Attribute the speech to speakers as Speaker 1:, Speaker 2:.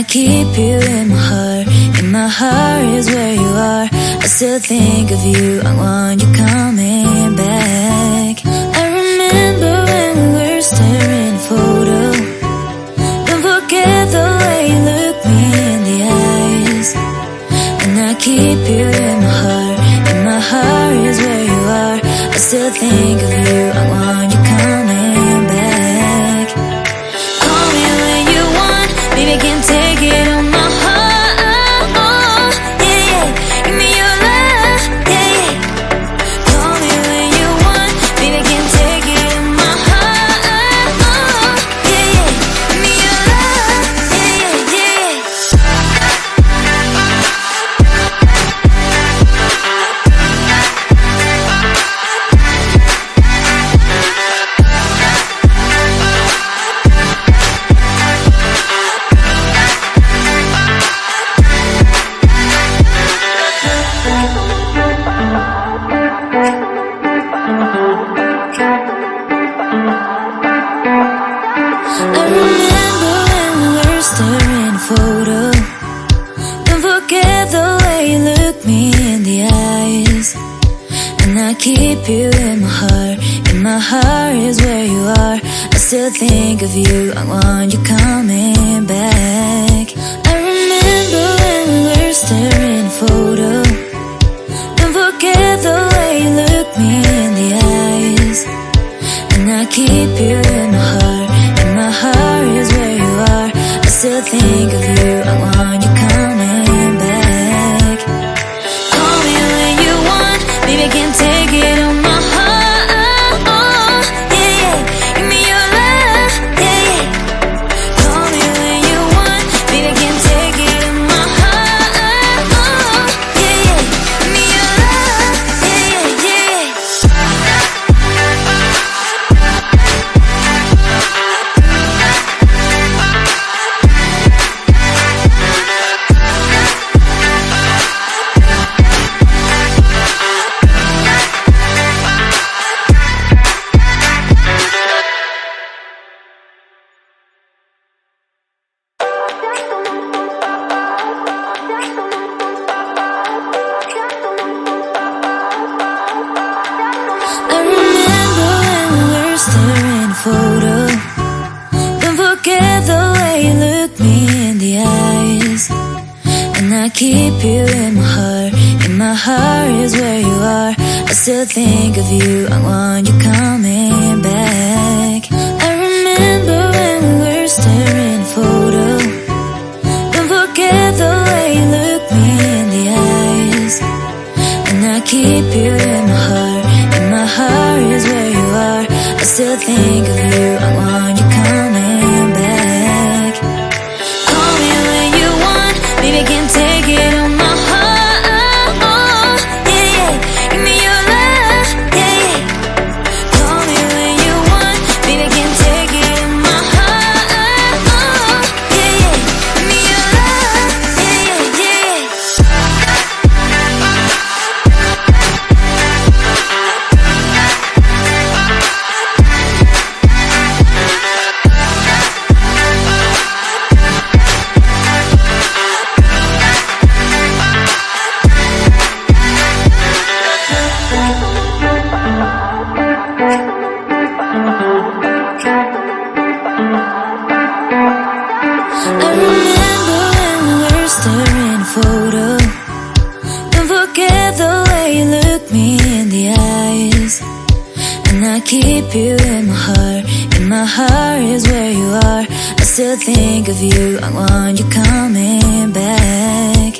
Speaker 1: keep you in my heart. In my heart is where you are. I still think of you. I want you coming back. I remember when we were staring at a photo. Don't forget the way you look me in the eyes. And I keep you in my heart. In my heart is where you are. I still think of you. I want you coming back. Call me when you want. Baby, I can't take it on my heart. Oh, yeah, yeah. Give me your love, yeah, yeah. Call me when you want. Baby, I can't take it on my heart. Oh, yeah, yeah. Give me your love, yeah, yeah, yeah. I remember when we were staring at a photo. Don't forget the way you look me in the eyes. And I keep you in my heart. In my heart is where you are. I still think of you. I want you coming back. I remember when we were staring at a photo. Don't forget the way you look me in the eyes. And I keep you in my heart. In my heart is where you are. I still think of you. I want you coming back. Call me when you want. Baby, I can't take it on my heart. Oh, yeah, yeah. Give me your love, yeah, yeah. Call me when you want. Baby, I can't take it on my heart. Oh, yeah, yeah. Give me your love, yeah, yeah, yeah. I remember when we were staring at a photo. Don't forget the way you look me in the eyes. And I keep you in my heart. In my heart is where you are. I still think of you. I want you coming back. I remember when we were staring at a photo. Don't forget the way you look me in the eyes. And I keep you in my heart. In my heart is where you are. I still think of you. I want you coming back. Call me when you want. Baby, I can't take it on my heart. Oh, yeah, yeah. Give me your love, yeah, yeah. Call me when you want. Baby, I can't take it on my heart. Oh, yeah, yeah. Give me your love, yeah, yeah, yeah. I remember when we were staring at a photo. Don't forget the way you look me in the eyes. And I keep you in my heart. In my heart is where you are. I still think of you. I want you coming back.